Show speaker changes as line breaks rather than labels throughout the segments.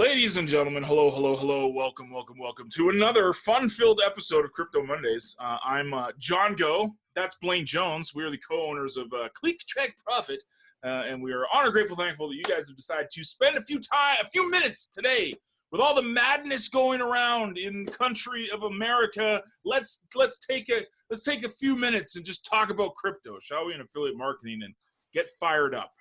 Ladies and gentlemen, hello, hello, hello, welcome, welcome, welcome to another fun-filled episode of Crypto Mondays. I'm John Go. That's Blaine Jones. We are the co-owners of Click Track Profit, and we are honored, grateful, thankful that you guys have decided to spend a few minutes today with all the madness going around in the country of America. Let's take a few minutes and just talk about crypto, shall we? And affiliate marketing and get fired up.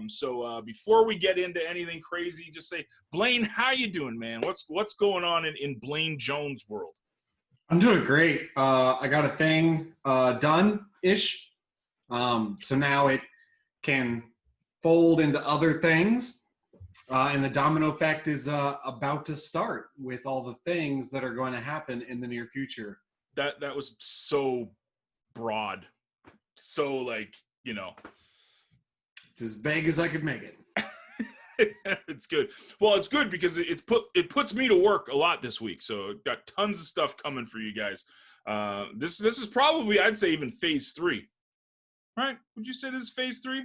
So before we get into anything crazy, just say, Blaine, how you doing, man? What's going on in Blaine Jones' world?
I'm doing great. I got a thing done-ish. So now it can fold into other things. And the domino effect is about to start with all the things that are going to happen in the near future.
That was so broad. So, like, you know.
It's as vague as I could make it.
It's good. Well, it's good because it puts me to work a lot this week. So I've got tons of stuff coming for you guys. This is probably, I'd say, even phase 3. Right? Would you say this is phase 3?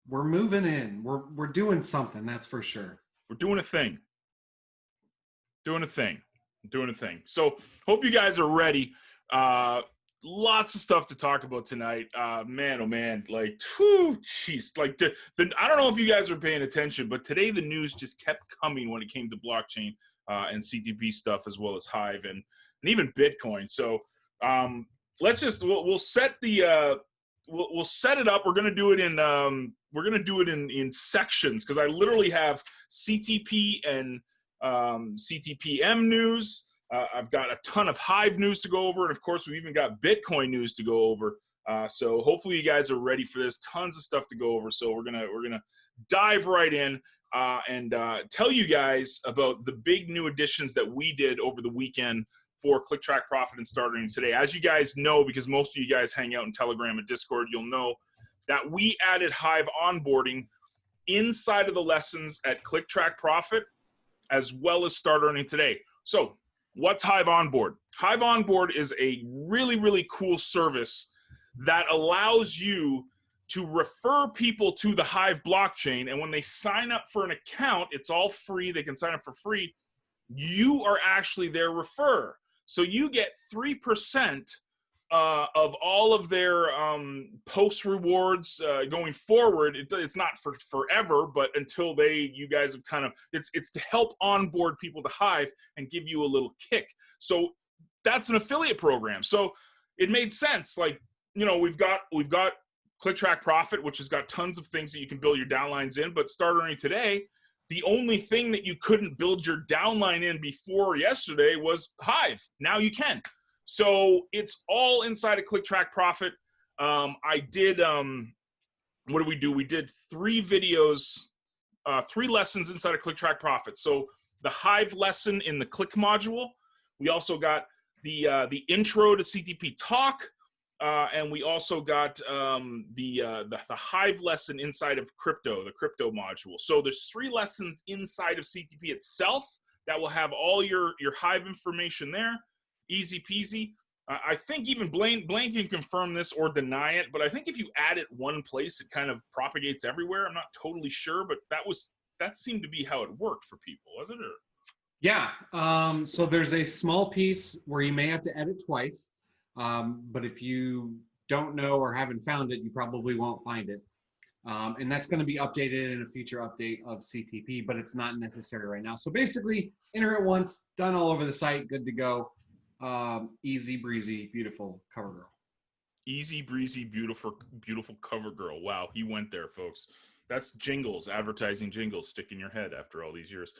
We're moving in. We're doing something, that's for sure.
We're doing a thing. Doing a thing. So hope you guys are ready. Lots of stuff to talk about tonight. Man, oh man, like, jeez, like I don't know if you guys are paying attention, but today the news just kept coming when it came to blockchain and CTP stuff, as well as Hive and even Bitcoin. So let's just we'll set the we'll set it up. We're gonna do it in sections, because I literally have CTP and CTPM news. I've got a ton of Hive news to go over, and of course, we've even got Bitcoin news to go over. So hopefully, you guys are ready for this. Tons of stuff to go over. So we're gonna dive right in and tell you guys about the big new additions that we did over the weekend for Click Track Profit and starting today. As you guys know, because most of you guys hang out in Telegram and Discord, you'll know that we added Hive onboarding inside of the lessons at Click Track Profit, as well as start earning today. So what's HiveOnboard? HiveOnboard is a really, really cool service that allows you to refer people to the Hive blockchain. And when they sign up for an account, it's all free. They can sign up for free. You are actually their referrer. So you get 3% of all of their post rewards going forward. It's not for forever, but until you guys have kind of, it's to help onboard people to Hive and give you a little kick. So that's an affiliate program. So it made sense. Like, you know, we've got Click Track Profit, which has got tons of things that you can build your downlines in, but start earning today, the only thing that you couldn't build your downline in before yesterday was Hive. Now you can. So it's all inside of Click Track Profit. I did, what did we do? We did 3 videos, 3 lessons inside of Click Track Profit. So the Hive lesson in the Click module. We also got the intro to CTP Talk. And we also got the Hive lesson inside of crypto, the crypto module. So there's 3 lessons inside of CTP itself that will have all your Hive information there. Easy peasy. I think even Blaine can confirm this or deny it, but I think if you add it one place, it kind of propagates everywhere. I'm not totally sure, but that seemed to be how it worked for people, wasn't it?
Yeah. So there's a small piece where you may have to edit twice, but if you don't know or haven't found it, you probably won't find it. And that's going to be updated in a future update of CTP, but it's not necessary right now. So basically, enter it once, done all over the site, good to go. Easy breezy, beautiful cover girl.
Easy breezy, beautiful cover girl. Wow, he went there, folks. That's jingles, advertising jingles stick in your head after all these years.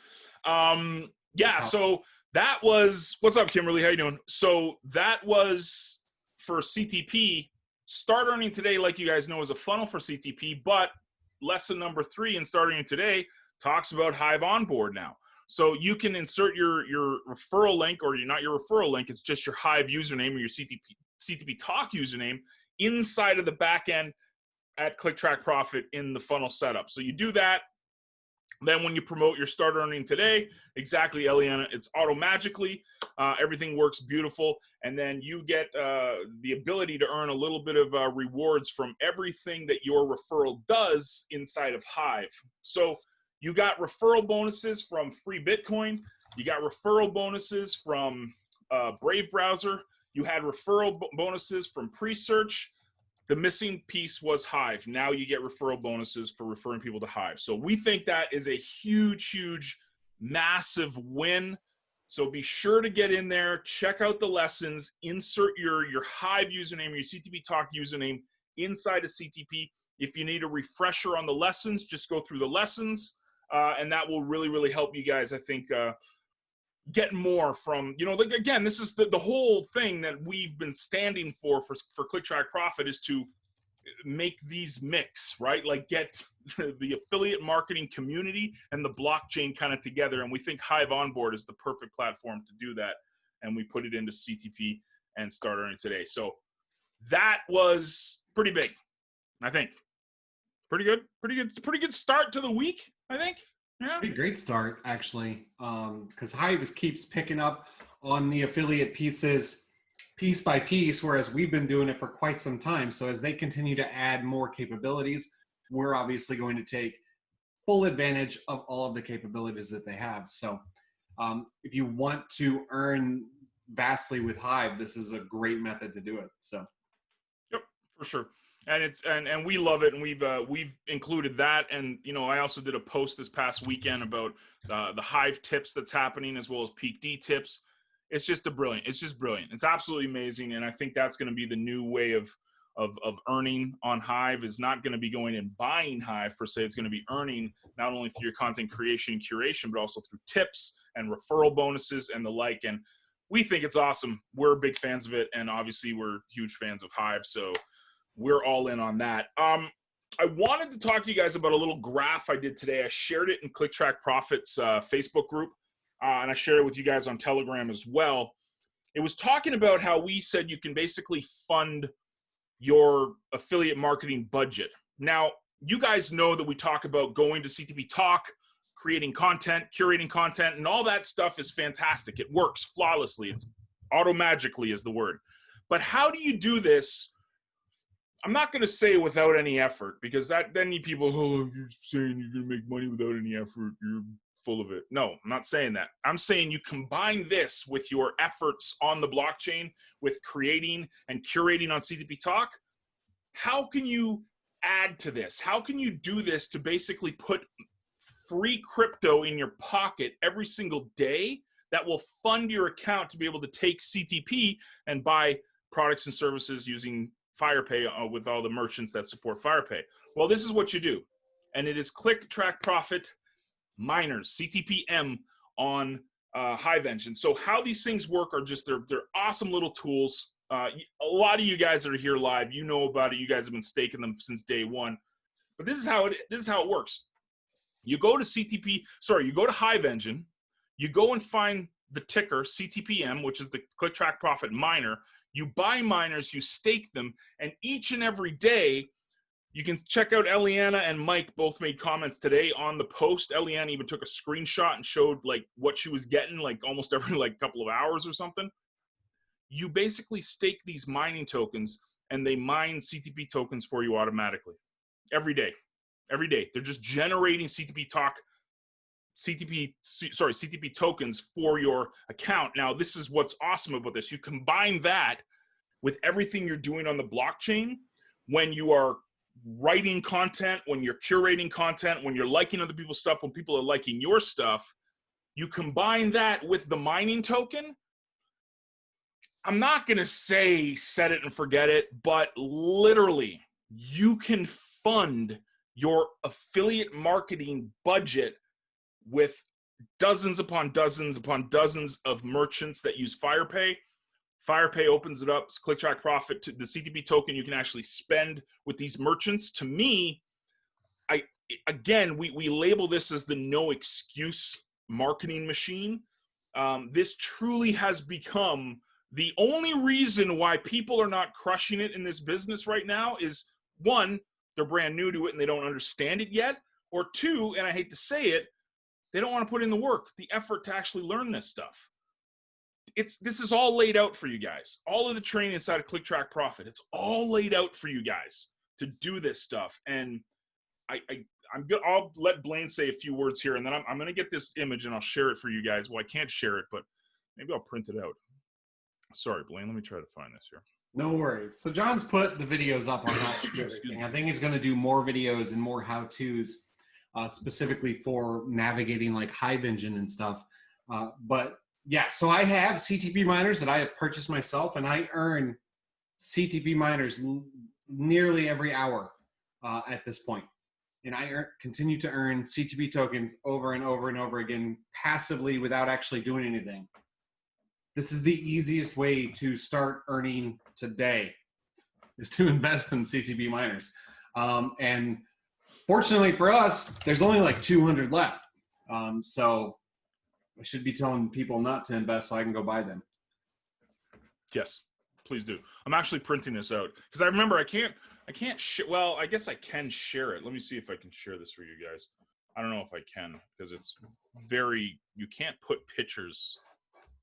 Yeah, so that was, what's up, Kimberly? How you doing? So that was for CTP. Start earning today, like you guys know, is a funnel for CTP, but lesson number 3 in starting today talks about HiveOnboard now. So you can insert your referral link, or not your referral link, it's just your Hive username or your CTP Talk username inside of the back end at Click Track Profit in the funnel setup. So you do that. Then when you promote your start earning today, exactly, Eliana, it's auto-magically. Everything works beautiful. And then you get the ability to earn a little bit of rewards from everything that your referral does inside of Hive. So You got referral bonuses from free Bitcoin. You got referral bonuses from Brave Browser. You had referral bonuses from Pre-Search. The missing piece was Hive. Now you get referral bonuses for referring people to Hive. So we think that is a huge, huge, massive win. So be sure to get in there, check out the lessons, insert your Hive username, your CTP Talk username inside of CTP. If you need a refresher on the lessons, just go through the lessons, and that will really, really help you guys, I think, get more from, like, again, this is the whole thing that we've been standing for ClickTrack Profit, is to make these mix, right? Like, get the affiliate marketing community and the blockchain kind of together. And we think HiveOnboard is the perfect platform to do that. And we put it into CTP and start earning today. So that was pretty big, I think. Pretty good. Pretty good start to the week, I think. Yeah.
Pretty great start, actually, because Hive keeps picking up on the affiliate pieces piece by piece, whereas we've been doing it for quite some time. So as they continue to add more capabilities, we're obviously going to take full advantage of all of the capabilities that they have. So if you want to earn vastly with Hive, this is a great method to do it. So,
yep, for sure. And it's and we love it, and we've included that. And I also did a post this past weekend about the Hive tips that's happening, as well as Peak D tips. It's just brilliant. It's absolutely amazing, and I think that's going to be the new way of earning on Hive. Is not going to be going and buying Hive per se. It's going to be earning not only through your content creation and curation, but also through tips and referral bonuses and the like. And we think it's awesome. We're big fans of it, and obviously we're huge fans of Hive. So we're all in on that. I wanted to talk to you guys about a little graph I did today. I shared it in ClickTrack Profits Facebook group, and I shared it with you guys on Telegram as well. It was talking about how we said you can basically fund your affiliate marketing budget. Now, you guys know that we talk about going to CTP Talk, creating content, curating content, and all that stuff is fantastic. It works flawlessly. It's auto-magically is the word. But how do you do this? I'm not going to say without any effort, because then you people, you're saying you're going to make money without any effort. You're full of it. No, I'm not saying that. I'm saying you combine this with your efforts on the blockchain, with creating and curating on CTP Talk. How can you add to this? How can you do this to basically put free crypto in your pocket every single day that will fund your account to be able to take CTP and buy products and services using FirePay with all the merchants that support FirePay? Well, this is what you do. And it is ClickTrack Profit miners, CTPM, on Hive Engine. So how these things work are just, they're awesome little tools. A lot of you guys that are here live, you know about it. You guys have been staking them since day one. But this is how it works. You go to Hive Engine, you go and find the ticker CTPM, which is the ClickTrack Profit miner. You buy miners, you stake them, and each and every day, you can check out Eliana and Mike both made comments today on the post. Eliana even took a screenshot and showed like what she was getting like almost every like couple of hours or something. You basically stake these mining tokens, and they mine CTP tokens for you automatically every day. Every day. They're just generating CTP tokens for your account. Now, this is what's awesome about this. You combine that with everything you're doing on the blockchain when you are writing content, when you're curating content, when you're liking other people's stuff, when people are liking your stuff. You combine that with the mining token. I'm not going to say set it and forget it, but literally you can fund your affiliate marketing budget with dozens upon dozens of merchants that use FirePay. FirePay opens it up, ClickTrack Profit, to the CTP token you can actually spend with these merchants. To me, we label this as the no excuse marketing machine. This truly has become the only reason why people are not crushing it in this business right now is, one, they're brand new to it and they don't understand it yet, or two, and I hate to say it, they don't want to put in the work, the effort to actually learn this stuff. This is all laid out for you guys. All of the training inside of ClickTrack Profit, it's all laid out for you guys to do this stuff. And I'll let Blaine say a few words here, and then I'm gonna get this image and I'll share it for you guys. Well, I can't share it, but maybe I'll print it out. Sorry, Blaine. Let me try to find this here.
No worries. So John's put the videos up on how to do everything. I think he's going to do more videos and more how-tos specifically for navigating like Hive Engine and stuff. But yeah, so I have CTP miners that I have purchased myself, and I earn CTP miners nearly every hour at this point. And I continue to earn CTP tokens over and over and over again passively without actually doing anything. This is the easiest way to start earning today, is to invest in CTP miners. And fortunately for us, there's only like 200 left. So I should be telling people not to invest so I can go buy them.
Yes, please do. I'm actually printing this out because I remember I can't well, I guess I can share it. Let me see if I can share this for you guys. I don't know if I can because it's you can't put pictures.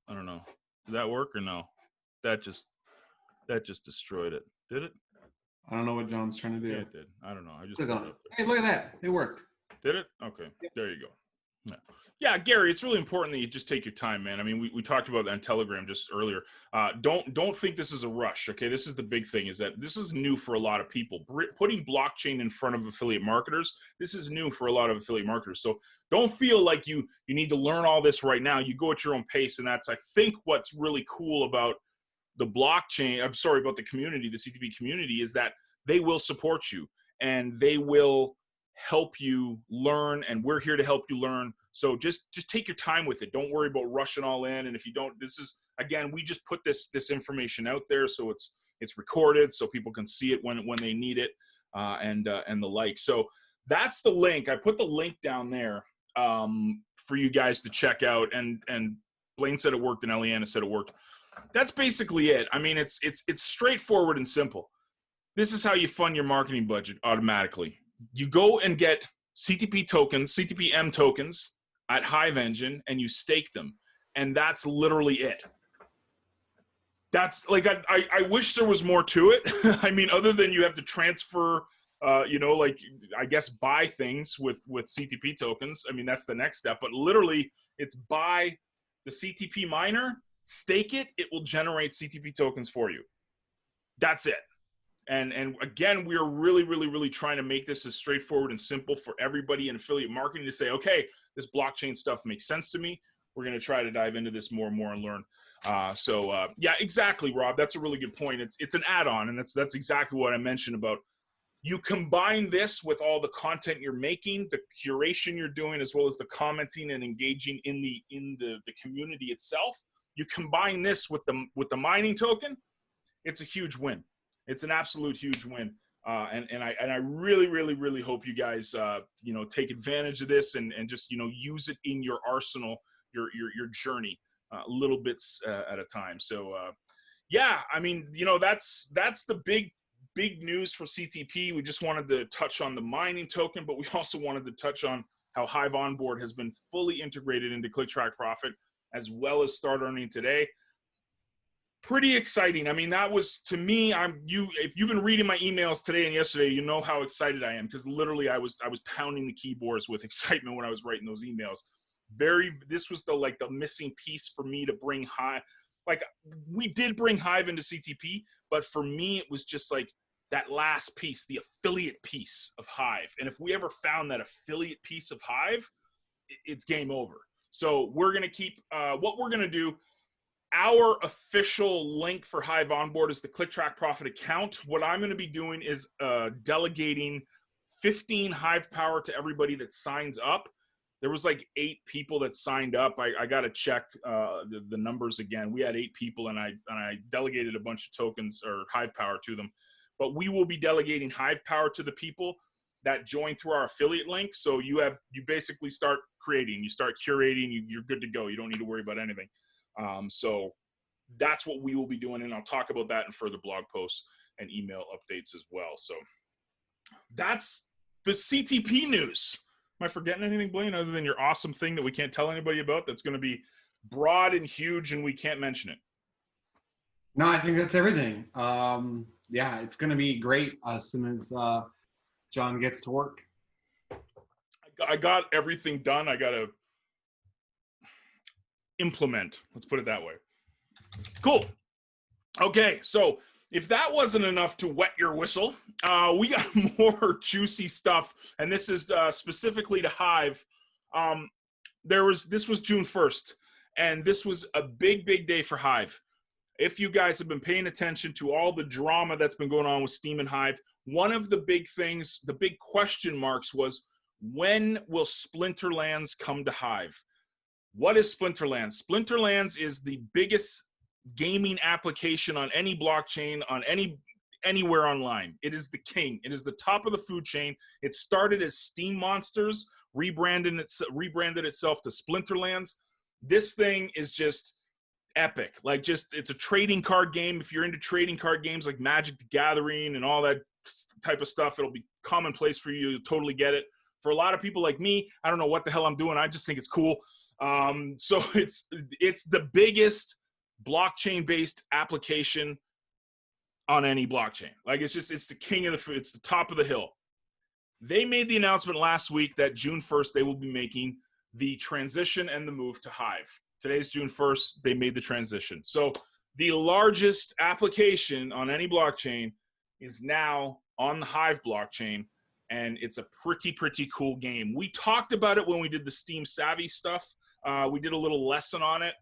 I don't know. Did that work or no? That just destroyed it. Did it?
I don't know what John's trying to do.
Yeah, it did. I don't know. I just
click on it. Hey, look at that. It worked.
Did it? Okay. Yep. There you go. Yeah, Gary, it's really important that you just take your time, man. I mean, we talked about that on Telegram just earlier. Don't think this is a rush, okay? This is the big thing, is that this is new for a lot of people. Putting blockchain in front of affiliate marketers, this is new for a lot of affiliate marketers. So don't feel like you need to learn all this right now. You go at your own pace, and that's, I think, what's really cool about the blockchain, I'm sorry, about the community, the CTP community, is that they will support you, and they will help you learn, and we're here to help you learn. So just take your time with it. Don't worry about rushing all in. And if you don't, this is, again, we just put this information out there so it's recorded so people can see it when they need it, and the like. So that's the link. I put the link down there for you guys to check out. And Blaine said it worked, and Eliana said it worked. That's basically it. I mean, it's straightforward and simple. This is how you fund your marketing budget automatically. You go and get CTP tokens, CTP-M tokens at Hive Engine, and you stake them. And that's literally it. That's like, I wish there was more to it. I mean, other than you have to transfer, like, I guess, buy things with CTP tokens. I mean, that's the next step. But literally, it's buy the CTP miner, stake it, it will generate CTP tokens for you. That's it. And again, we are really, really, really trying to make this as straightforward and simple for everybody in affiliate marketing to say, okay, this blockchain stuff makes sense to me. We're going to try to dive into this more and more and learn. Yeah, exactly, Rob. That's a really good point. It's an add-on, and that's exactly what I mentioned about. You combine this with all the content you're making, the curation you're doing, as well as the commenting and engaging in the community itself. You combine this with the mining token, it's a huge win. It's an absolute huge win, and I really, really, really hope you guys take advantage of this and just use it in your arsenal, your journey, little bits at a time. So yeah, I mean, that's the big news for CTP. We just wanted to touch on the mining token, but we also wanted to touch on how HiveOnboard has been fully integrated into ClickTrack Profit, as well as Start Earning today. Pretty exciting. I mean, that was, to me, if you've been reading my emails today and yesterday, you know how excited I am, because literally I was pounding the keyboards with excitement when I was writing those emails. This was the missing piece for me to bring Hive. Like, we did bring Hive into CTP, but for me, it was just like that last piece, the affiliate piece of Hive. And if we ever found that affiliate piece of Hive, it's game over. So we're going to keep, what we're going to do, our official link for HiveOnboard is the ClickTrack Profit account. What I'm going to be doing is delegating 15 Hive power to everybody that signs up. There was like 8 people that signed up. I got to check the numbers again. We had 8 people, and I delegated a bunch of tokens or Hive power to them. But we will be delegating Hive power to the people that join through our affiliate link. So you basically start creating, you start curating, you're good to go. You don't need to worry about anything. So that's what we will be doing, and I'll talk about that in further blog posts and email updates as well. So that's the CTP news. Am I forgetting anything, Blaine, other than your awesome thing that we can't tell anybody about that's going to be broad and huge and we can't mention it?
No, I think that's everything. Yeah, it's going to be great as soon as John gets to work.
I got everything done. I got to implement. Let's put it that way. Cool. Okay, so if that wasn't enough to wet your whistle, we got more juicy stuff, and this is specifically to Hive. This was June 1st, and this was a big day for Hive. If you guys have been paying attention to all the drama that's been going on with Steam and Hive, one of the big things, the big question marks was, when will Splinterlands come to Hive? What is Splinterlands? Splinterlands is the biggest gaming application on any blockchain, on anywhere online. It is the king. It is the top of the food chain. It started as Steam Monsters, rebranded itself to Splinterlands. This thing is just epic. Like, it's a trading card game. If you're into trading card games like Magic the Gathering and all that type of stuff, it'll be commonplace for you. You'll totally get it. For a lot of people like me, I don't know what the hell I'm doing. I just think it's cool. So it's the biggest blockchain-based application on any blockchain. Like, it's the king of it's the top of the hill. They made the announcement last week that June 1st they will be making the transition and the move to Hive. Today's June 1st, they made the transition. So the largest application on any blockchain is now on the Hive blockchain, and it's a pretty cool game. We talked about it when we did the Steam Savvy stuff. We did a little lesson on it.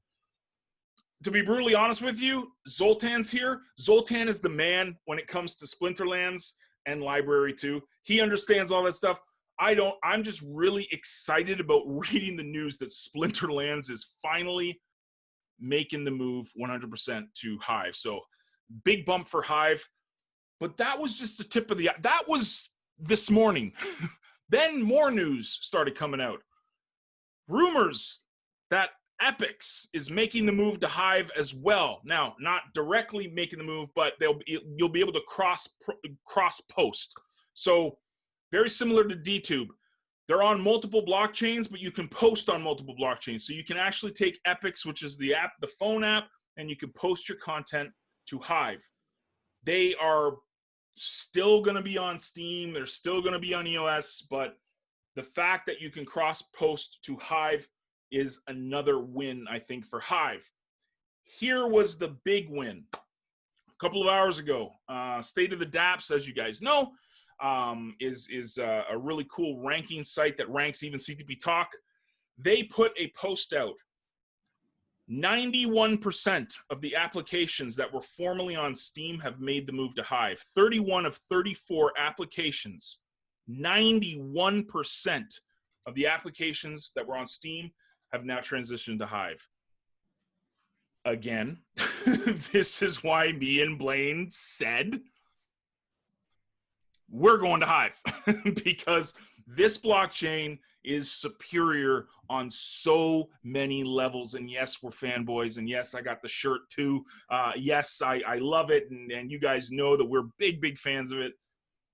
To be brutally honest with you, Zoltan's here. Zoltan is the man when it comes to Splinterlands and Library 2. He understands all that stuff. I don't. I'm just really excited about reading the news that Splinterlands is finally making the move 100% to Hive. So big bump for Hive. But that was just the tip of the... That was this morning. Then more news started coming out. Rumors that Appics is making the move to Hive as well. Now, not directly making the move, but you'll be able to cross post. So very similar to DTube. They're on multiple blockchains, but you can post on multiple blockchains. So you can actually take Appics, which is the phone app, and you can post your content to Hive. They are still going to be on Steam. They're still going to be on EOS, but the fact that you can cross post to Hive is another win, I think, for Hive. Here was the big win. A couple of hours ago, State of the Dapps, as you guys know, is a really cool ranking site that ranks even CTP Talk. They put a post out. 91% of the applications that were formerly on Steam have made the move to Hive. 31 of 34 applications, 91% of the applications that were on Steam have now transitioned to Hive. Again, this is why me and Blaine said we're going to Hive because this blockchain is superior on so many levels. And yes, we're fanboys. And yes, I got the shirt too. Yes, I love it. And you guys know that we're big fans of it.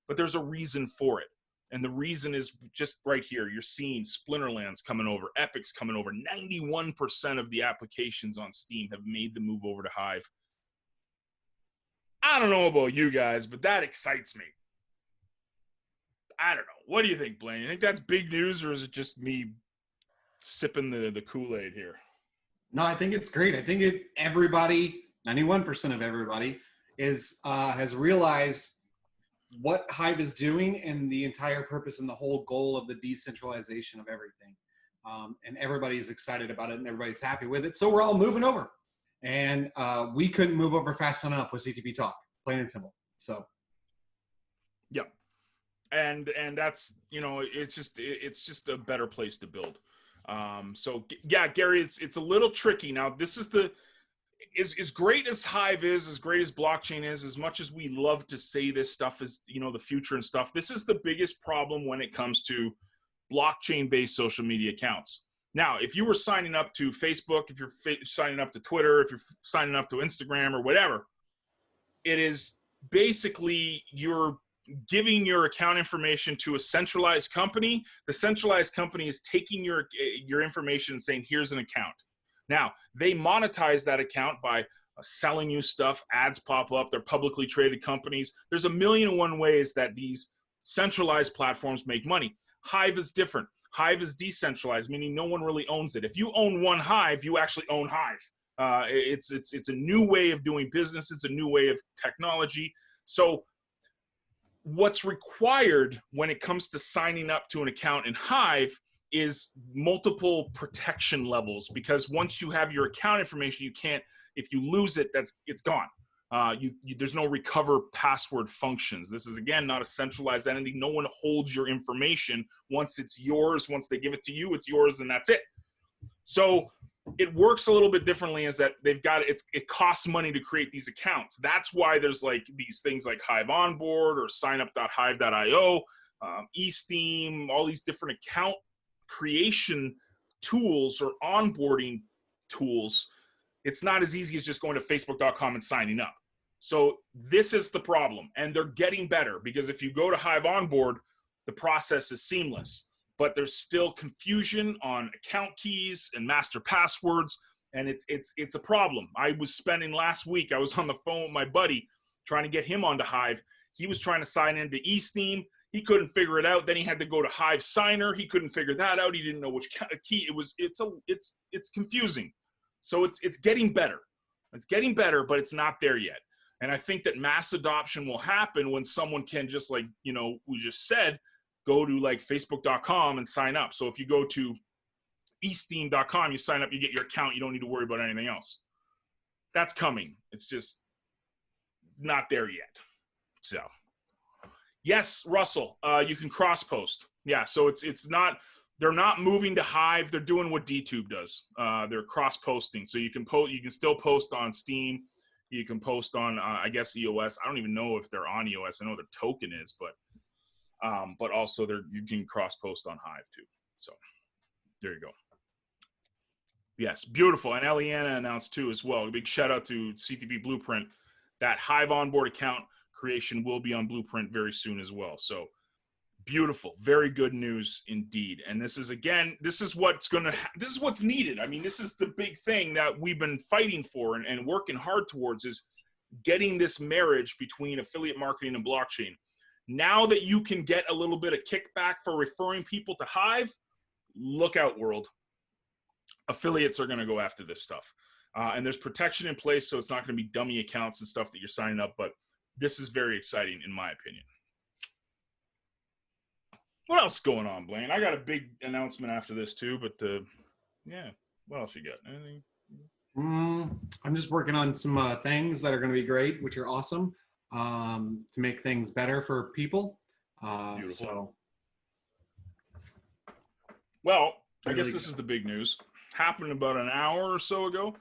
But there's a reason for it. And the reason is just right here. You're seeing Splinterlands coming over, Appics coming over. 91% of the applications on Steam have made the move over to Hive. I don't know about you guys, but that excites me. I don't know. What do you think, Blaine? You think that's big news, or is it just me sipping the Kool-Aid here?
No, I think it's great. I think everybody, 91% of everybody, has realized what Hive is doing and the entire purpose and the whole goal of the decentralization of everything. And everybody's excited about it and everybody's happy with it. So we're all moving over. And we couldn't move over fast enough with CTP Talk, plain and simple. So.
Yep. And that's, it's just a better place to build. So yeah, Gary, it's a little tricky. Now, this is as great as Hive is, as great as blockchain is, as much as we love to say this stuff is, the future and stuff, this is the biggest problem when it comes to blockchain-based social media accounts. Now, if you were signing up to Facebook, if you're signing up to Twitter, if you're signing up to Instagram or whatever, it is basically you're giving your account information to a centralized company. The centralized company is taking your information and saying, here's an account. Now, they monetize that account by selling you stuff. Ads pop up. They're publicly traded companies. There's 1,000,001 ways that these centralized platforms make money. Hive is different. Hive is decentralized, meaning no one really owns it. If you own one Hive, you actually own Hive. It's a new way of doing business. It's a new way of technology. So what's required when it comes to signing up to an account in Hive is multiple protection levels, because once you have your account information, you can't, if you lose it, it's gone. There's no recover password functions. This is, again, not a centralized entity. No one holds your information. Once it's yours, once they give it to you, it's yours, and that's it. So it works a little bit differently, is that they've got, it costs money to create these accounts. That's why there's like these things like HiveOnboard or signup.hive.io, eSteam, all these different account creation tools or onboarding tools. It's not as easy as just going to facebook.com and signing up. So this is the problem, and they're getting better, because if you go to HiveOnboard, the process is seamless, but there's still confusion on account keys and master passwords, and it's a problem. I was spending last week, I was on the phone with my buddy trying to get him onto Hive. He was trying to sign into eSteam. He couldn't figure it out. Then he had to go to Hive Signer. He couldn't figure that out. He didn't know which key it was. It's confusing. So it's getting better. It's getting better, but it's not there yet. And I think that mass adoption will happen when someone can just, like, you know, we just said, go to like facebook.com and sign up. So if you go to eSteam.com, you sign up, you get your account, you don't need to worry about anything else. That's coming. It's just not there yet. So yes, Russell, you can cross post. Yeah, so it's not, they're not moving to Hive. They're doing what DTube does. They're cross posting. So you can still post on Steam. You can post on, I guess, EOS. I don't even know if they're on EOS. I know their token is, but also you can cross post on Hive too. So there you go. Yes, beautiful. And Eliana announced too as well. A big shout out to CTP Blueprint. That HiveOnboard account creation will be on Blueprint very soon as well. So beautiful, very good news indeed. And this is, again, this is what's needed. I mean, this is the big thing that we've been fighting for and working hard towards, is getting this marriage between affiliate marketing and blockchain. Now that you can get a little bit of kickback for referring people to Hive, look out, world. Affiliates are going to go after this stuff. And there's protection in place, so it's not going to be dummy accounts and stuff that you're signing up, but this is very exciting in my opinion. What else is going on, Blaine? I got a big announcement after this too, but yeah, what else you got? Anything?
I'm just working on some things that are going to be great, which are awesome, to make things better for people. So,
well, I guess this is the big news. Happened about an hour or so ago.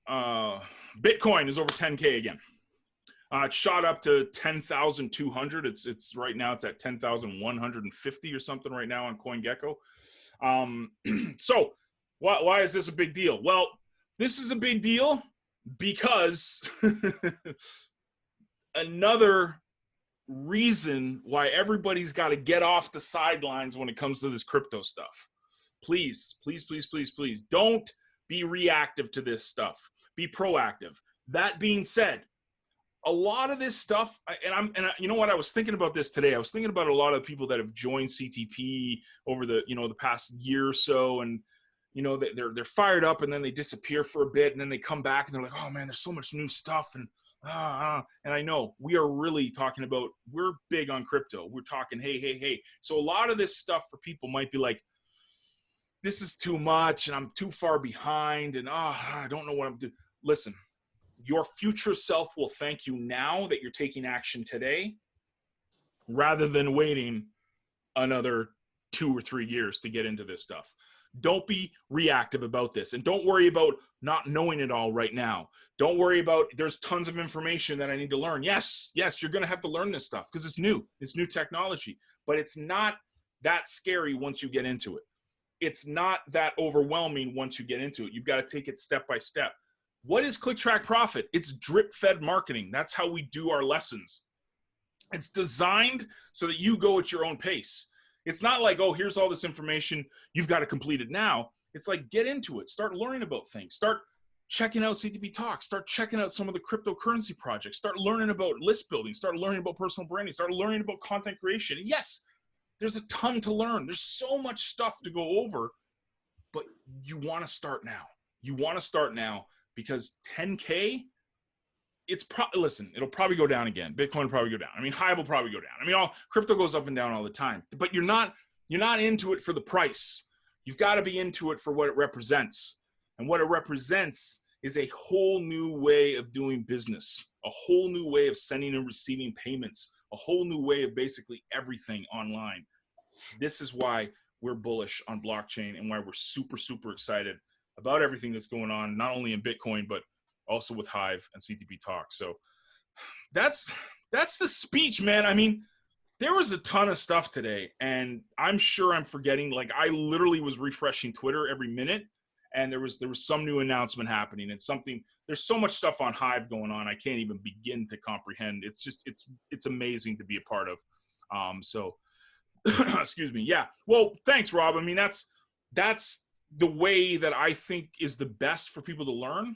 Bitcoin is over 10K again. It shot up to 10,200. It's right now it's at 10,150 or something right now on CoinGecko. So why is this a big deal? Well, this is a big deal because another reason why everybody's got to get off the sidelines when it comes to this crypto stuff. Please, please, please, please, please don't be reactive to this stuff. Be proactive. That being said, a lot of this stuff, you know what, I was thinking about this today. I was thinking about a lot of people that have joined CTP over the past year or so, and they're fired up, and then they disappear for a bit, and then they come back and they're like, oh man, there's so much new stuff, and I know we are really talking about, we're big on crypto. We're talking, hey. So a lot of this stuff for people might be like, this is too much, and I'm too far behind, and I don't know what I'm doing. Listen. Your future self will thank you now that you're taking action today, rather than waiting another 2 or 3 years to get into this stuff. Don't be reactive about this, and don't worry about not knowing it all right now. Don't worry about, there's tons of information that I need to learn. Yes, you're going to have to learn this stuff because it's new technology, but it's not that scary once you get into it. It's not that overwhelming once you get into it. You've got to take it step by step. What is Click Track Profit? It's drip-fed marketing. That's how we do our lessons. It's designed so that you go at your own pace. It's not like, oh, here's all this information, you've got to complete it now. It's like, get into it. Start learning about things. Start checking out CTP Talks. Start checking out some of the cryptocurrency projects. Start learning about list building. Start learning about personal branding. Start learning about content creation. And yes, There's a ton to learn. There's so much stuff to go over, but you want to start now. You want to start now because 10K, listen, it'll probably go down again. Bitcoin will probably go down. I mean, HIVE will probably go down. I mean, crypto goes up and down all the time, but you're not into it for the price. You've got to be into it for what it represents. And what it represents is a whole new way of doing business, a whole new way of sending and receiving payments, a whole new way of basically everything online. This is why we're bullish on blockchain and why we're super, super excited about everything that's going on, not only in Bitcoin, but also with HIVE and CTP Talk. So that's the speech, man. I mean, there was a ton of stuff today, and I'm sure I'm forgetting. Like, I literally was refreshing Twitter every minute, and there was some new announcement happening, and there's so much stuff on HIVE going on, I can't even begin to comprehend. It's just, it's amazing to be a part of. So, excuse me. Yeah. Well, thanks, Rob. I mean, that's the way that I think is the best for people to learn.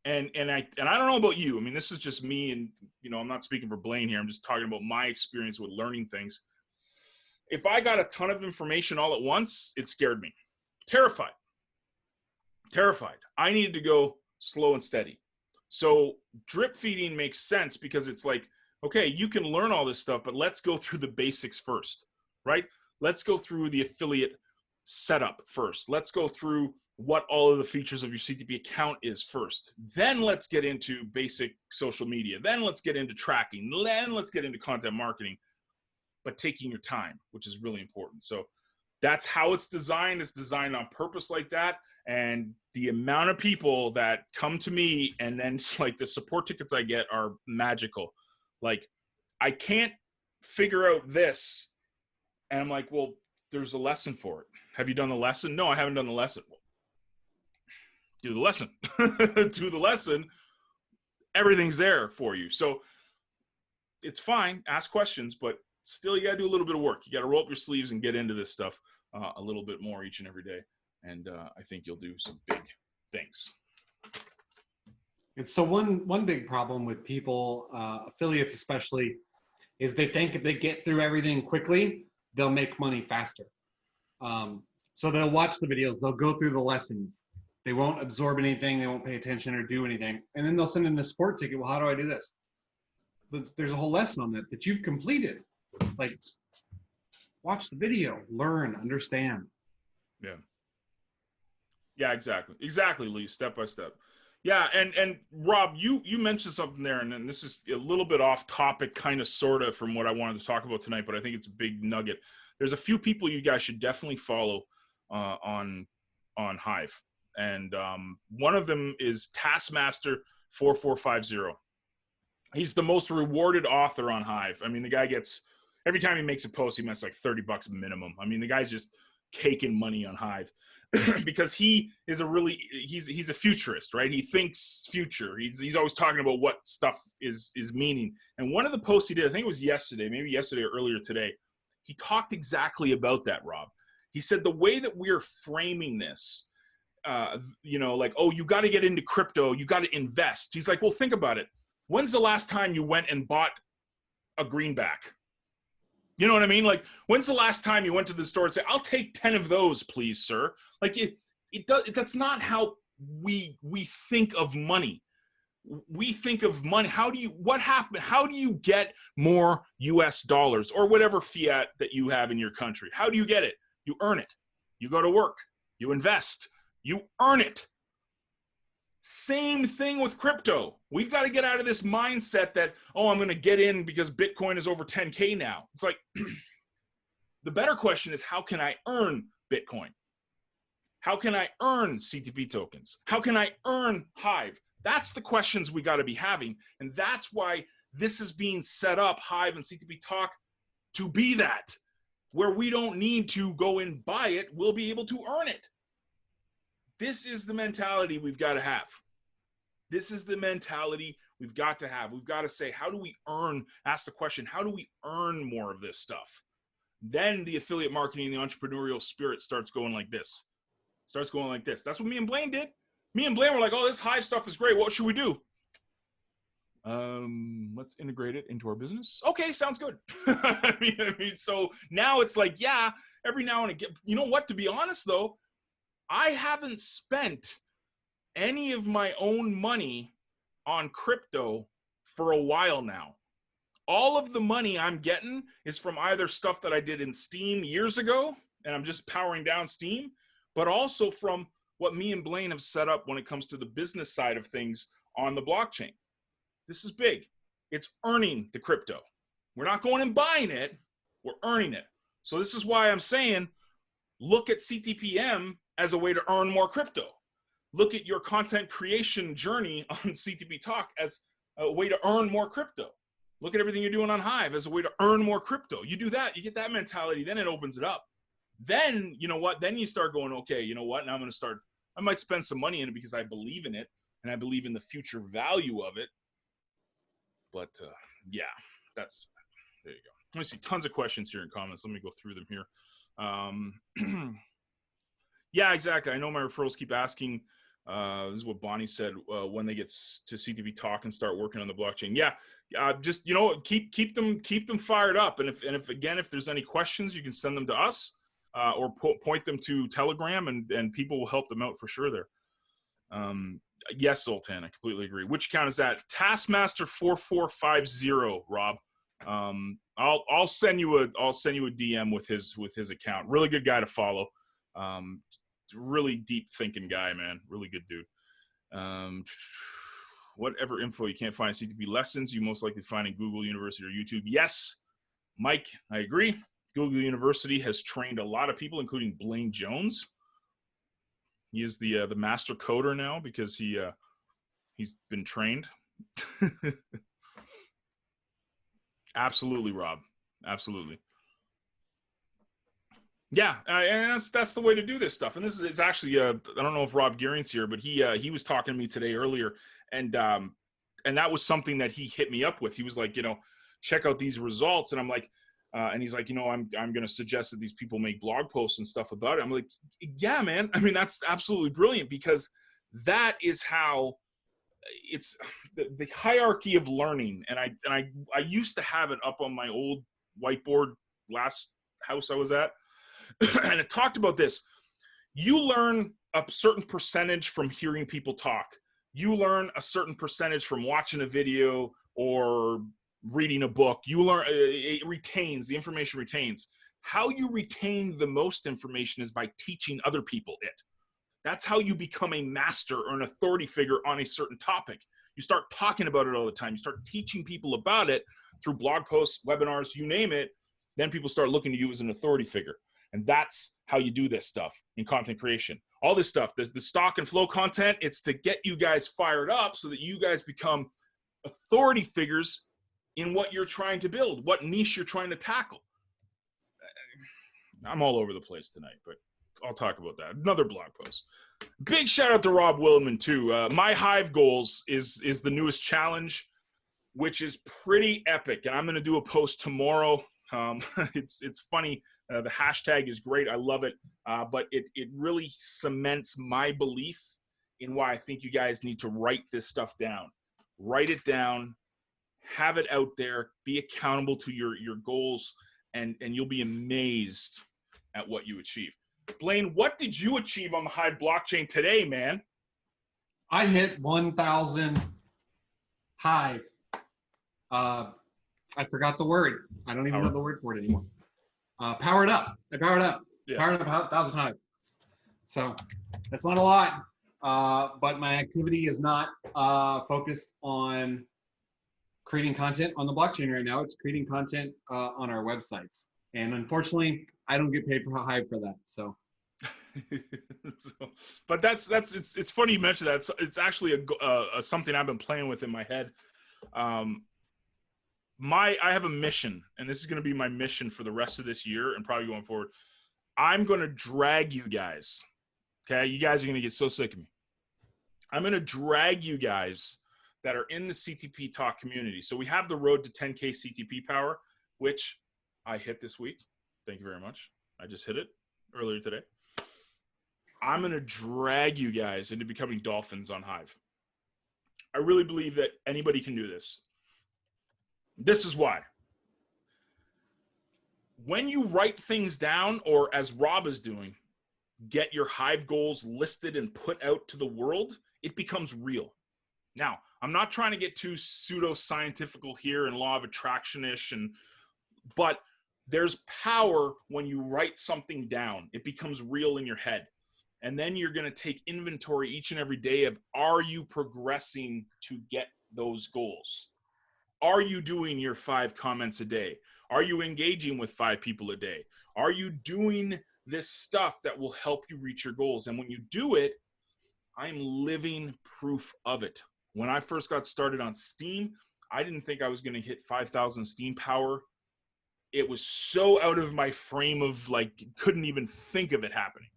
And I don't know about you. I mean, this is just me, and I'm not speaking for Blaine here. I'm just talking about my experience with learning things. If I got a ton of information all at once, it scared me. Terrified. I needed to go slow and steady. So drip feeding makes sense because it's like, okay, you can learn all this stuff, but let's go through the basics first, right? Let's go through the affiliate setup first. Let's go through what all of the features of your CTP account is first. Then let's get into basic social media. Then let's get into tracking. Then let's get into content marketing, but taking your time, which is really important. So that's how it's designed. It's designed on purpose like that. And the amount of people that come to me and then like the support tickets I get are magical. Like, I can't figure out this. And I'm like, well, there's a lesson for it. Have you done the lesson? No, I haven't done the lesson. Well, do the lesson. Do the lesson. Everything's there for you. So it's fine. Ask questions, but still you got to do a little bit of work. You got to roll up your sleeves and get into this stuff a little bit more each and every day. And I think you'll do some big things.
And so one big problem with people, affiliates especially, is they think if they get through everything quickly, they'll make money faster. So they'll watch the videos, they'll go through the lessons. They won't absorb anything, they won't pay attention or do anything. And then they'll send in a support ticket. Well, how do I do this? There's a whole lesson on that you've completed. Like, watch the video, learn, understand.
Yeah. Yeah, exactly, Lee, step by step. Yeah, and Rob, you mentioned something there, and then this is a little bit off topic, kind of, sort of, from what I wanted to talk about tonight, but I think it's a big nugget. There's a few people you guys should definitely follow on HIVE, and one of them is Taskmaster4450. He's the most rewarded author on HIVE. I mean, the guy gets, every time he makes a post, he makes like $30 minimum. I mean, the guy's just caking money on HIVE because he is he's a futurist, right? He thinks future. He's always talking about what stuff is meaning. And one of the posts he did, I think it was yesterday, maybe yesterday or earlier today, he talked exactly about that, Rob. He said the way that we're framing this, like, oh, you got to get into crypto, you got to invest. He's like, well, think about it. When's the last time you went and bought a greenback? You know what I mean? Like, when's the last time you went to the store and said, I'll take 10 of those, please, sir? Like, that's not how we think of money. We think of money. How do you get more US dollars or whatever fiat that you have in your country? How do you get it? You earn it. You go to work. You invest. You earn it. Same thing with crypto. We've got to get out of this mindset that, oh, I'm going to get in because Bitcoin is over 10K now. It's like, the better question is, how can I earn Bitcoin? How can I earn CTP tokens? How can I earn HIVE? That's the questions we got to be having. And that's why this is being set up, HIVE and CTP Talk, to be that, where we don't need to go and buy it. We'll be able to earn it. This is the mentality we've got to have. This is the mentality we've got to have. We've got to say, how do we ask the question, how do we earn more of this stuff? Then the affiliate marketing, the entrepreneurial spirit starts going like this. That's what me and Blaine did. Me and Blaine were like, oh, this HIVE stuff is great. What should we do? Let's integrate it into our business. Okay, sounds good. I mean, so now it's like, yeah, every now and again, you know what? To be honest, though, I haven't spent any of my own money on crypto for a while now. All of the money I'm getting is from either stuff that I did in Steam years ago, and I'm just powering down Steam, but also from what me and Blaine have set up when it comes to the business side of things on the blockchain. This is big. It's earning the crypto. We're not going and buying it. We're earning it. So this is why I'm saying, look at CTPM as a way to earn more crypto. Look at your content creation journey on CTP Talk as a way to earn more crypto. Look at everything you're doing on Hive as a way to earn more crypto. You do that, you get that mentality, then it opens it up. Then, you know what? Then you start going, okay, you know what? Now I'm going to start, I might spend some money in it because I believe in it and I believe in the future value of it. But yeah, that's, there you go. Let me see, tons of questions here in comments. Let me go through them here. Yeah, exactly. I know my referrals keep asking, this is what Bonnie said, when they get to CTP Talk and start working on the blockchain. Yeah, just, you know, keep them fired up. And if there's any questions, you can send them to us or point them to Telegram, and people will help them out for sure there. Yes, Sultan, I completely agree. Which account is that? Taskmaster 4450, Rob. I'll send you a DM with his account. Really good guy to follow. Really deep thinking guy, man. Really good dude. Whatever info you can't find in CTP lessons, you most likely find in Google University or YouTube. Yes, Mike, I agree. Google University has trained a lot of people, including Blaine Jones. He is the master coder now because he's been trained. Absolutely, Rob. Absolutely. Yeah, and that's the way to do this stuff. And it's actually I don't know if Rob Gearing's here, but he was talking to me today earlier, and that was something that he hit me up with. He was like, you know, check out these results, and I'm like, and he's like, you know, I'm going to suggest that these people make blog posts and stuff about it. I'm like, yeah, man. I mean, that's absolutely brilliant, because that is how it's the hierarchy of learning. And I used to have it up on my old whiteboard last house I was at. And it talked about this. You learn a certain percentage from hearing people talk. You learn a certain percentage from watching a video or reading a book. You learn, it retains, the information retains. How you retain the most information is by teaching other people it. That's how you become a master or an authority figure on a certain topic. You start talking about it all the time. You start teaching people about it through blog posts, webinars, you name it. Then people start looking to you as an authority figure. And that's how you do this stuff in content creation. All this stuff, the stock and flow content, it's to get you guys fired up so that you guys become authority figures in what you're trying to build, what niche you're trying to tackle. I'm all over the place tonight, but I'll talk about that. Another blog post. Big shout out to Rob Willman too. My Hive Goals is the newest challenge, which is pretty epic. And I'm going to do a post tomorrow. It's funny. The hashtag is great. I love it. But it really cements my belief in why I think you guys need to write this stuff down. Write it down. Have it out there. Be accountable to your goals. And you'll be amazed at what you achieve. Blaine, what did you achieve on the Hive blockchain today, man?
I hit 1,000 Hive. I forgot the word. I don't even know the word for it anymore. Powered up. I powered up. Yeah. Powered up 1,000 Hive. So that's not a lot, but my activity is not focused on creating content on the blockchain right now. It's creating content on our websites. And unfortunately, I don't get paid for Hive for that. So,
but it's funny you mentioned that. It's actually a something I've been playing with in my head. I have a mission, and this is going to be my mission for the rest of this year and probably going forward. I'm going to drag you guys. Okay, you guys are going to get so sick of me. I'm going to drag you guys that are in the CTP Talk community. So we have the road to 10K CTP power, which I hit this week. Thank you very much. I just hit it earlier today. I'm going to drag you guys into becoming dolphins on Hive. I really believe that anybody can do this. This is why. When you write things down, or as Rob is doing, get your Hive goals listed and put out to the world, it becomes real. Now, I'm not trying to get too pseudo-scientifical here and law of attraction-ish, but there's power when you write something down. It becomes real in your head. And then you're going to take inventory each and every day of, are you progressing to get those goals? Are you doing your 5 comments a day? Are you engaging with 5 people a day? Are you doing this stuff that will help you reach your goals? And when you do it, I'm living proof of it. When I first got started on Steam, I didn't think I was going to hit 5,000 Steam power. It was so out of my frame of, like, couldn't even think of it happening.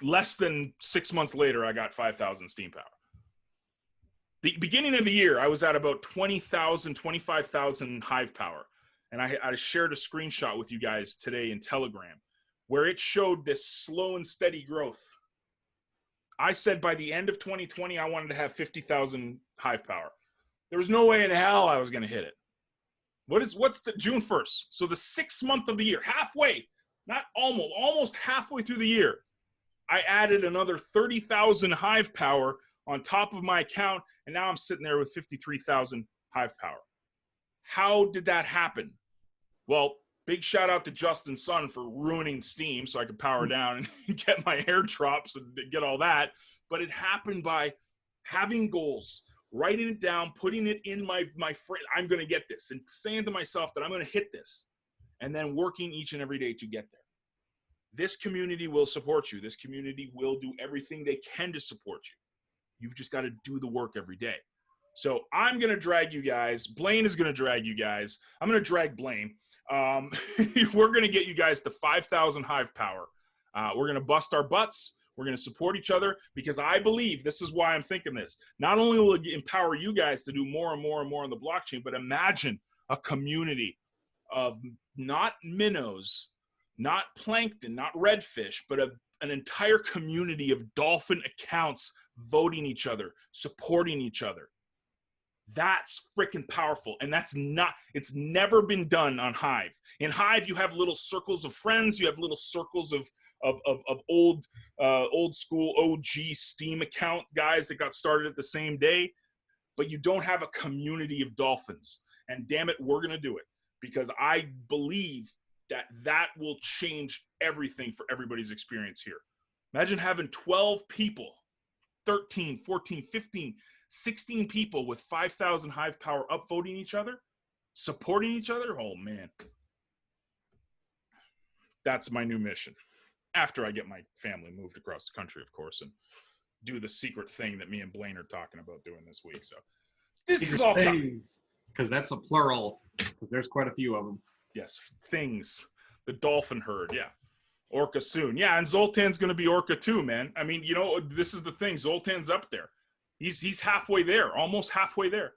Less than 6 months later, I got 5,000 Steam power. The beginning of the year, I was at about 20,000, 25,000 Hive power. And I shared a screenshot with you guys today in Telegram where it showed this slow and steady growth. I said by the end of 2020, I wanted to have 50,000 Hive power. There was no way in hell I was going to hit it. What's the June 1st? So the 6th month of the year, halfway, not almost halfway through the year, I added another 30,000 Hive power on top of my account, and now I'm sitting there with 53,000 Hive power. How did that happen? Well, big shout out to Justin Sun for ruining Steam so I could power down and get my airdrops and get all that. But it happened by having goals, writing it down, putting it in my frame. I'm going to get this, and saying to myself that I'm going to hit this, and then working each and every day to get there. This community will support you. This community will do everything they can to support you. You've just got to do the work every day. So I'm going to drag you guys. Blaine is going to drag you guys. I'm going to drag Blaine. We're going to get you guys to 5,000 Hive power. We're going to bust our butts. We're going to support each other, because I believe, this is why I'm thinking this, not only will it empower you guys to do more and more and more on the blockchain, but imagine a community of not minnows, not plankton, not redfish, but an entire community of dolphin accounts voting each other, supporting each other. That's freaking powerful. And it's never been done on Hive. In Hive, you have little circles of friends. You have little circles of old school OG Steam account guys that got started at the same day. But you don't have a community of dolphins. And damn it, we're going to do it. Because I believe that will change everything for everybody's experience here. Imagine having 12 people, 13, 14, 15, 16 people with 5,000 Hive power upvoting each other, supporting each other. Oh, man. That's my new mission. After I get my family moved across the country, of course, and do the secret thing that me and Blaine are talking about doing this week. So this is all coming.
Because that's a plural, because there's quite a few of them.
Yes, things. The dolphin herd, yeah. Orca soon. Yeah, and Zoltan's going to be Orca too, man. I mean, you know, this is the thing. Zoltan's up there. He's halfway there, almost halfway there.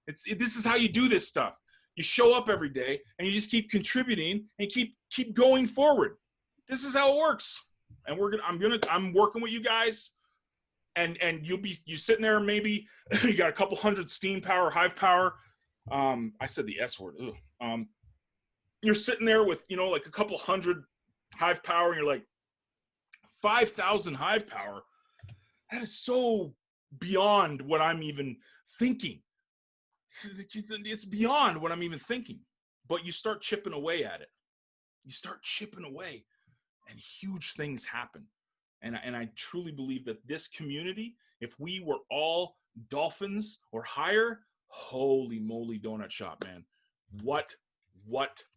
This is how you do this stuff. You show up every day, and you just keep contributing and keep going forward. This is how it works. And I'm working with you guys, and you're sitting there, maybe you got a couple hundred Steam power, Hive power. I said the S word. You're sitting there with, you know, like a couple hundred Hive power, and you're like, 5,000 Hive power. That is so beyond what I'm even thinking. It's beyond what I'm even thinking. But you start chipping away at it. You start chipping away, and huge things happen. And I truly believe that this community, if we were all dolphins or higher, holy moly donut shop, man. What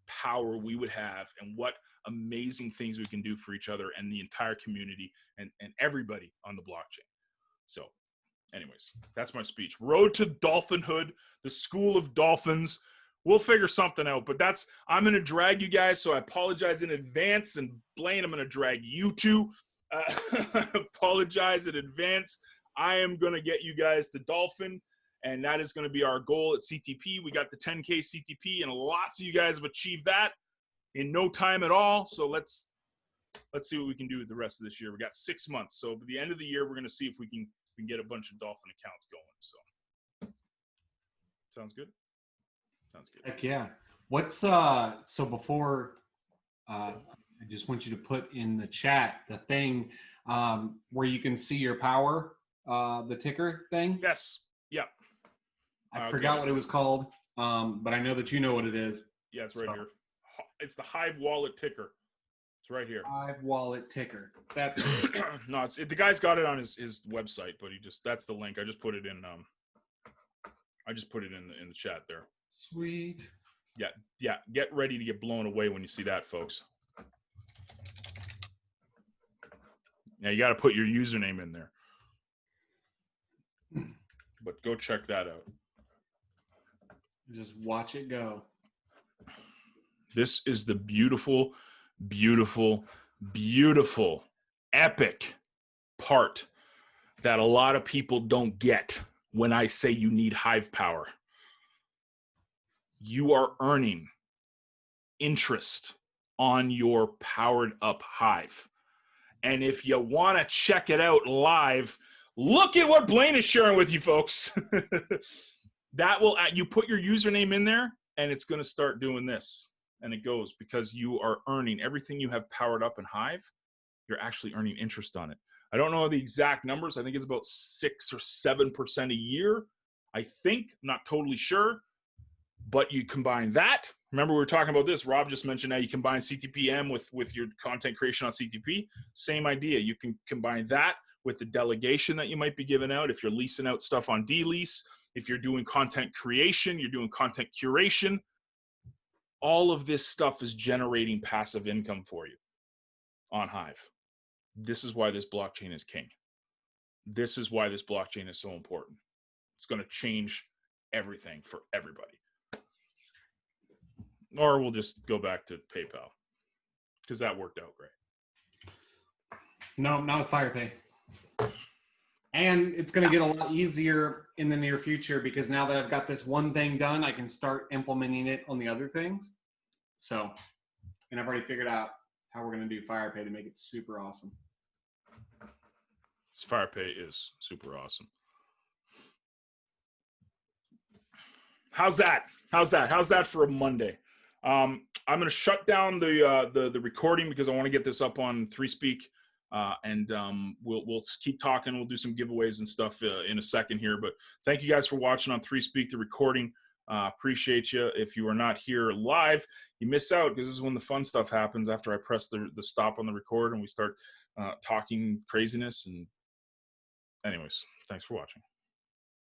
power we would have, and what amazing things we can do for each other and the entire community and everybody on the blockchain. So anyways, that's my speech. Road to Dolphinhood, the school of dolphins. We'll figure something out, but I'm going to drag you guys, so I apologize in advance. And Blaine, I'm going to drag you too. Apologize in advance. I am going to get you guys to Dolphin, and that is going to be our goal at CTP. We got the 10K CTP, and lots of you guys have achieved that in no time at all. So let's see what we can do with the rest of this year. We got 6 months. So by the end of the year, we're going to see if we can we can get a bunch of dolphin accounts going. So sounds good. Sounds good.
Heck yeah. What's so before I just want you to put in the chat the thing where you can see your power, the ticker thing.
Yes. Yep.
I forgot what it was called, but I know that you know what it is.
Yeah, it's right here. It's the Hive wallet ticker. It's right here.
Hive wallet ticker. That
No, the guy's got it on his website, but that's the link. I just put it in in the chat there.
Sweet.
Yeah. Get ready to get blown away when you see that, folks. Yeah, you got to put your username in there. But go check that out.
Just watch it go.
This is the beautiful, beautiful, beautiful, epic part that a lot of people don't get when I say you need Hive power. You are earning interest on your powered up Hive. And if you want to check it out live, look at what Blaine is sharing with you, folks. That will, you put your username in there and it's going to start doing this. And it goes because you are earning everything you have powered up in Hive. You're actually earning interest on it. I don't know the exact numbers. I think it's about 6 or 7% a year. I think, I'm not totally sure. But you combine that. Remember, we were talking about this. Rob just mentioned how you combine CTPM with your content creation on CTP. Same idea. You can combine that with the delegation that you might be giving out. If you're leasing out stuff on D-Lease, if you're doing content creation, you're doing content curation. All of this stuff is generating passive income for you on Hive. This is why this blockchain is king. This is why this blockchain is so important. It's going to change everything for everybody. Or we'll just go back to PayPal because that worked out great.
No, not with FirePay. And it's going to get a lot easier in the near future because now that I've got this one thing done, I can start implementing it on the other things. So, and I've already figured out how we're going to do FirePay to make it super awesome.
FirePay is super awesome. How's that? How's that for a Monday? I'm going to shut down the recording because I want to get this up on ThreeSpeak, and we'll keep talking. We'll do some giveaways and stuff in a second here. But thank you guys for watching on ThreeSpeak, the recording. Appreciate you. If you are not here live, you miss out because this is when the fun stuff happens after I press the stop on the record and we start talking craziness. And anyways, thanks for watching.